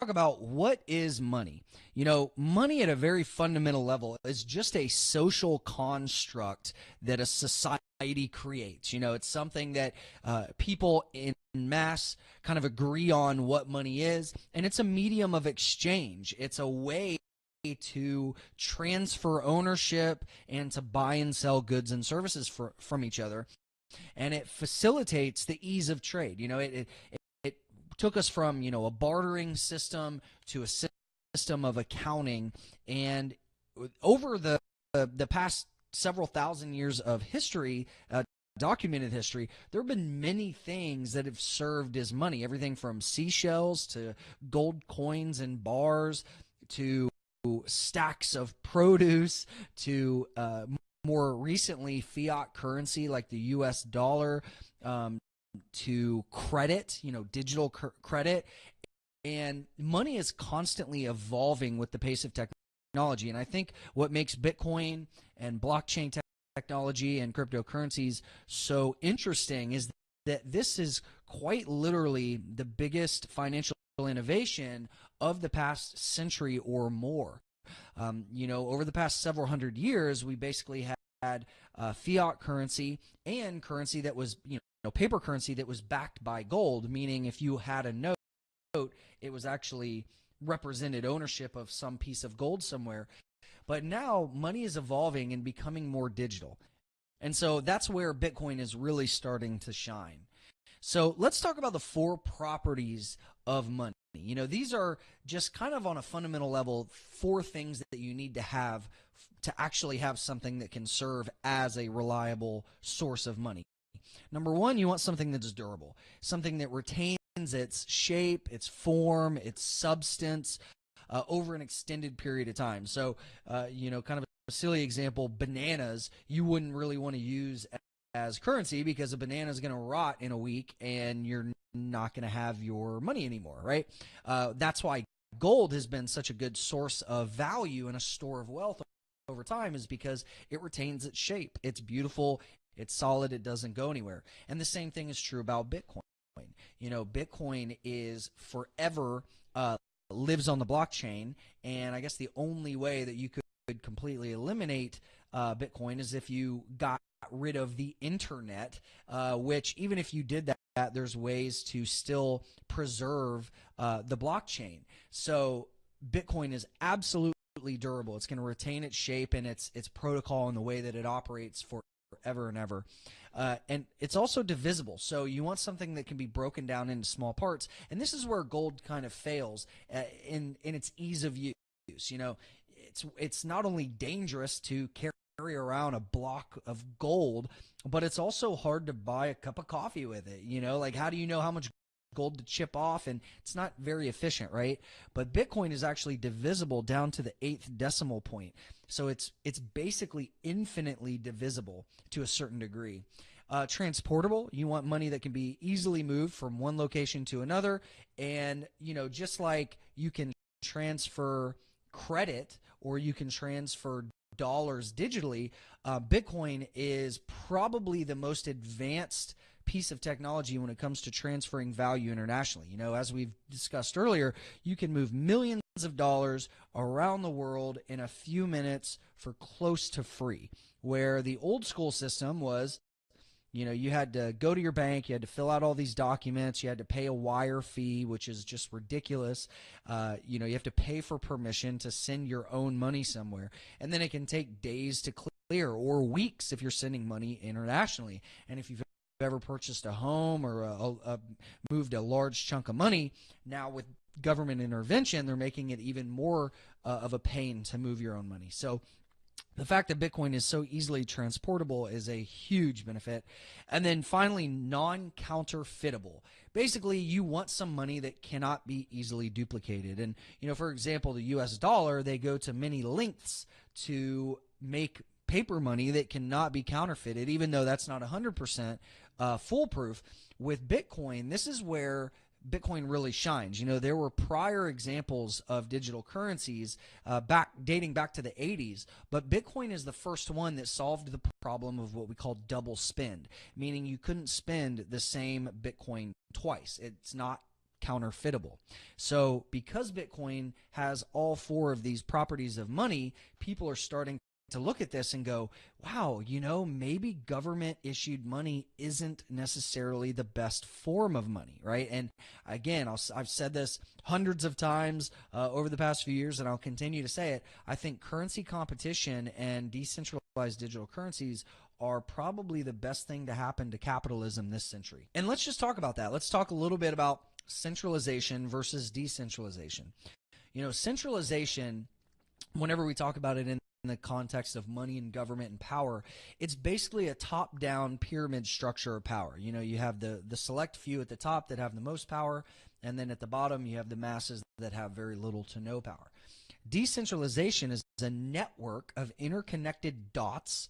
about what is money. Money at a very fundamental level is just a social construct that a society creates. It's something that people in mass kind of agree on what money is, and it's a medium of exchange. It's a way to transfer ownership and to buy and sell goods and services from each other, and it facilitates the ease of trade. It took us from a bartering system to a system of accounting, and over the past several thousand years of history, documented history, there have been many things that have served as money. Everything from seashells to gold coins and bars to stacks of produce to more recently fiat currency like the US dollar, to credit, digital credit. And money is constantly evolving with the pace of technology. And I think what makes Bitcoin and blockchain technology and cryptocurrencies so interesting is that this is quite literally the biggest financial innovation of the past century or more. Over the past several hundred years, we basically had fiat currency and currency that was, paper currency that was backed by gold, meaning if you had a note, it was actually represented ownership of some piece of gold somewhere. But now money is evolving and becoming more digital. And so that's where Bitcoin is really starting to shine. So let's talk about the four properties of money. These are just kind of on a fundamental level, four things that you need to have to actually have something that can serve as a reliable source of money. Number one, you want something that's durable, something that retains its shape, its form, its substance over an extended period of time. So, kind of a silly example, bananas, you wouldn't really want to use as currency because a banana is going to rot in a week and you're not going to have your money anymore, right? That's why gold has been such a good source of value and a store of wealth over time, is because it retains its shape. It's beautiful, it's solid, it doesn't go anywhere. And the same thing is true about Bitcoin. Bitcoin is forever lives on the blockchain, and I guess the only way that you could completely eliminate Bitcoin is if you got rid of the internet, which even if you did that, there's ways to still preserve the blockchain. So Bitcoin is absolutely durable. It's going to retain its shape and its protocol and the way that it operates forever and ever. And it's also divisible. So you want something that can be broken down into small parts. And this is where gold kind of fails in its ease of use. It's not only dangerous to carry around a block of gold, but it's also hard to buy a cup of coffee with it. Like, how do you know how much gold to chip off? And it's not very efficient, right? But Bitcoin is actually divisible down to the 8th decimal point. So it's basically infinitely divisible to a certain degree. Transportable, you want money that can be easily moved from one location to another. And, just like you can transfer credit or you can transfer dollars digitally, Bitcoin is probably the most advanced piece of technology when it comes to transferring value internationally. As we've discussed earlier, you can move millions of dollars around the world in a few minutes for close to free, where the old school system was, you had to go to your bank, you had to fill out all these documents, you had to pay a wire fee, which is just ridiculous. You have to pay for permission to send your own money somewhere, and then it can take days to clear, or weeks if you're sending money internationally. And if you've ever purchased a home or moved a large chunk of money, now with government intervention, they're making it even more of a pain to move your own money. So the fact that Bitcoin is so easily transportable is a huge benefit. And then finally, non-counterfeitable. Basically, you want some money that cannot be easily duplicated. And, for example, the US dollar, they go to many lengths to make paper money that cannot be counterfeited, even though that's not 100% foolproof. With Bitcoin, this is where Bitcoin really shines. There were prior examples of digital currencies dating back to the 80s, but Bitcoin is the first one that solved the problem of what we call double spend, meaning you couldn't spend the same Bitcoin twice. It's not counterfeitable. So because Bitcoin has all four of these properties of money, people are starting to look at this and go, wow, maybe government issued money isn't necessarily the best form of money, right? And again, I've said this hundreds of times over the past few years, and I'll continue to say it. I think currency competition and decentralized digital currencies are probably the best thing to happen to capitalism this century. And let's just talk about that. Let's talk a little bit about centralization versus decentralization. Centralization, whenever we talk about it in the context of money and government and power, it's basically a top-down pyramid structure of power. You have the select few at the top that have the most power, and then at the bottom you have the masses that have very little to no power. Decentralization is a network of interconnected dots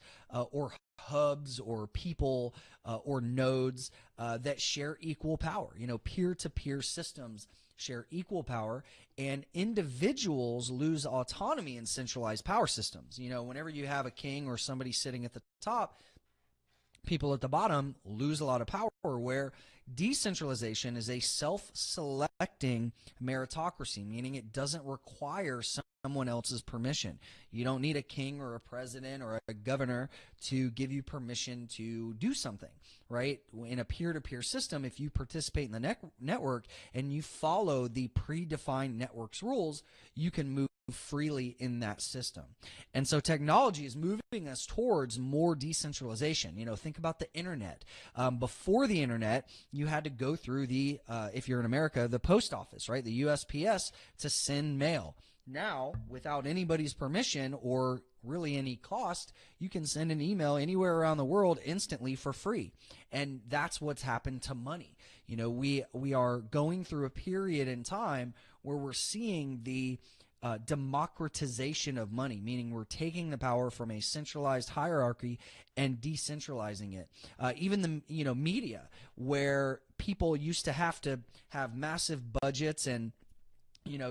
or hubs or people or nodes that share equal power. Peer-to-peer systems share equal power, and individuals lose autonomy in centralized power systems. Whenever you have a king or somebody sitting at the top, people at the bottom lose a lot of power, where decentralization is a self-selecting meritocracy, meaning it doesn't require someone else's permission. You don't need a king or a president or a governor to give you permission to do something, right? In a peer-to-peer system, if you participate in the network and you follow the predefined network's rules, you can move freely in that system. And so technology is moving us towards more decentralization. Think about the internet. Before the internet, you had to go through the, if you're in America, the post office, right? The USPS to send mail. Now, without anybody's permission or really any cost, you can send an email anywhere around the world instantly for free. And that's what's happened to money. We are going through a period in time where we're seeing the democratization of money, meaning we're taking the power from a centralized hierarchy and decentralizing it. Even the media, where people used to have massive budgets and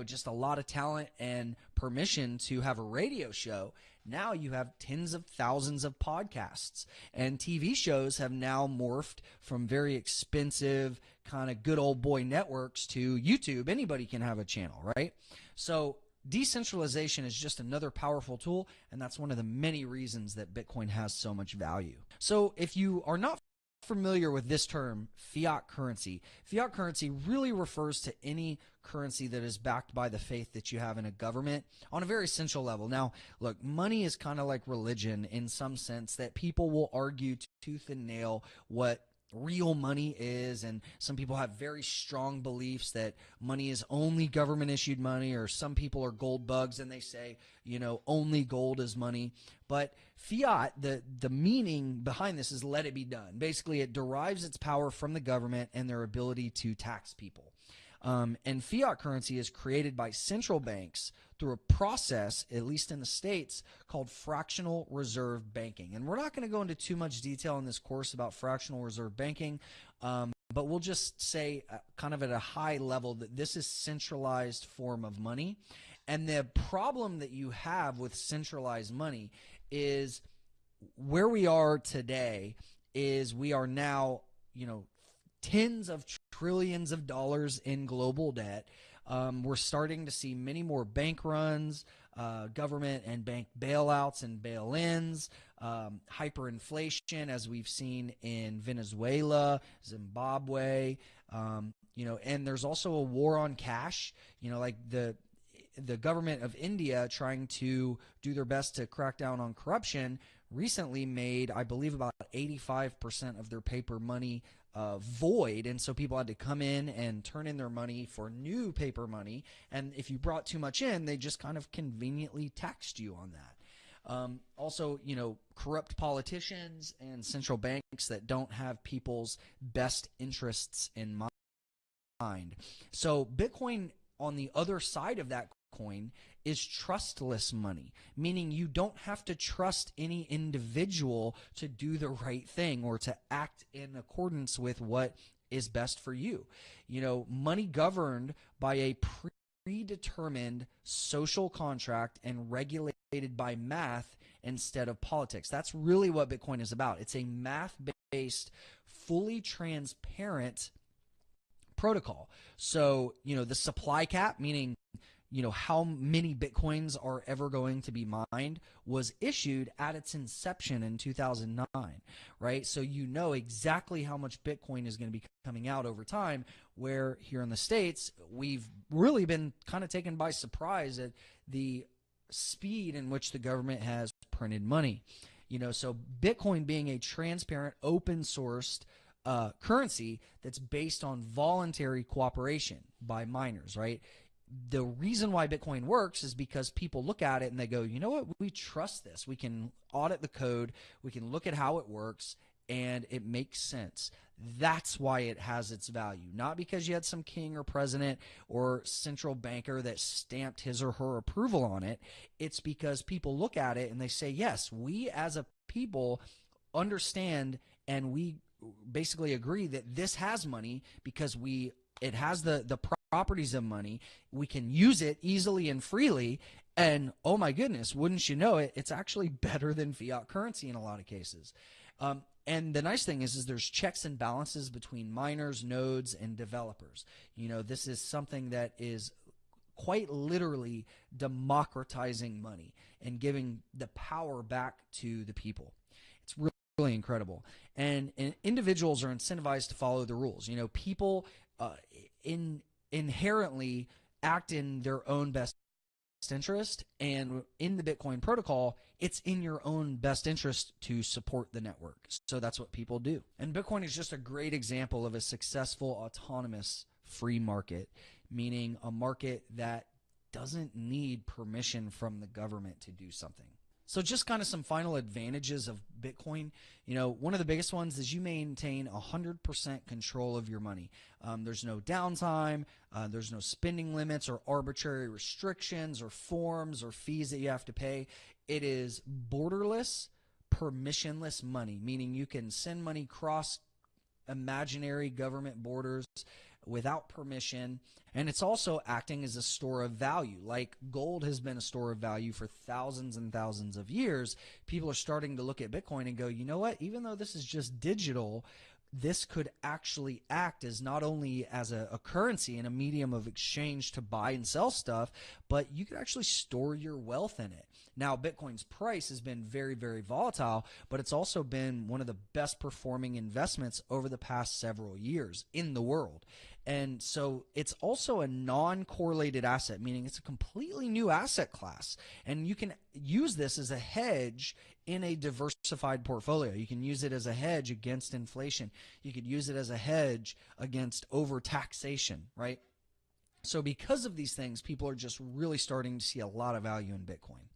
just a lot of talent and permission to have a radio show. Now you have tens of thousands of podcasts, and TV shows have now morphed from very expensive kind of good old boy networks to YouTube. Anybody can have a channel, right? So decentralization is just another powerful tool, and that's one of the many reasons that Bitcoin has so much value. So if you are not familiar with this term, fiat currency really refers to any currency that is backed by the faith that you have in a government on a very essential level. Now, look, money is kind of like religion in some sense, that people will argue tooth and nail what real money is, and some people have very strong beliefs that money is only government issued money, or some people are gold bugs and they say only gold is money. But fiat, the meaning behind this is let it be done. Basically, it derives its power from the government and their ability to tax people. And fiat currency is created by central banks through a process, at least in the States, called fractional reserve banking. And we're not going to go into too much detail in this course about fractional reserve banking, but we'll just say kind of at a high level that this is centralized form of money. And the problem that you have with centralized money is where we are today is we are now, tens of trillions of dollars in global debt. We're starting to see many more bank runs, government and bank bailouts and bail-ins, hyperinflation, as we've seen in Venezuela, Zimbabwe, and there's also a war on cash, like the government of India trying to do their best to crack down on corruption recently made, I believe, about 85% of their paper money void, and so people had to come in and turn in their money for new paper money, and if you brought too much in, they just kind of conveniently taxed you on that. Also, corrupt politicians and central banks that don't have people's best interests in mind. So Bitcoin, on the other side of that coin, is trustless money, meaning you don't have to trust any individual to do the right thing or to act in accordance with what is best for you. Money governed by a predetermined social contract and regulated by math instead of politics. That's really what Bitcoin is about. It's a math-based, fully transparent protocol. So, the supply cap, meaning how many bitcoins are ever going to be mined, was issued at its inception in 2009, right? So exactly how much bitcoin is going to be coming out over time, where here in the States we've really been kind of taken by surprise at the speed in which the government has printed money. So Bitcoin being a transparent, open sourced currency that's based on voluntary cooperation by miners, right? The reason why Bitcoin works is because people look at it and they go, you know what, we trust this. We can audit the code, we can look at how it works, and it makes sense. That's why it has its value. Not because you had some king or president or central banker that stamped his or her approval on it. It's because people look at it and they say, yes, we as a people understand and we basically agree that this has money because it has the properties of money. We can use it easily and freely. And oh my goodness, wouldn't you know it, it's actually better than fiat currency in a lot of cases. And the nice thing is there's checks and balances between miners, nodes, and developers. This is something that is quite literally democratizing money and giving the power back to the people. It's really incredible. And individuals are incentivized to follow the rules. People inherently act in their own best interest, and in the Bitcoin protocol, it's in your own best interest to support the network. So that's what people do. And Bitcoin is just a great example of a successful autonomous free market, meaning a market that doesn't need permission from the government to do something. So just kind of some final advantages of Bitcoin. One of the biggest ones is you maintain 100% control of your money. There's no downtime. There's no spending limits or arbitrary restrictions or forms or fees that you have to pay. It is borderless, permissionless money, meaning you can send money cross imaginary government borders without permission. And it's also acting as a store of value. Like gold has been a store of value for thousands and thousands of years. People are starting to look at Bitcoin and go, you know what, even though this is just digital, this could actually act as not only as a currency and a medium of exchange to buy and sell stuff, but you could actually store your wealth in it. Now, Bitcoin's price has been very, very volatile, but it's also been one of the best performing investments over the past several years in the world. And so it's also a non-correlated asset, meaning it's a completely new asset class. And you can use this as a hedge in a diversified portfolio. You can use it as a hedge against inflation. You could use it as a hedge against overtaxation, right? So because of these things, people are just really starting to see a lot of value in Bitcoin.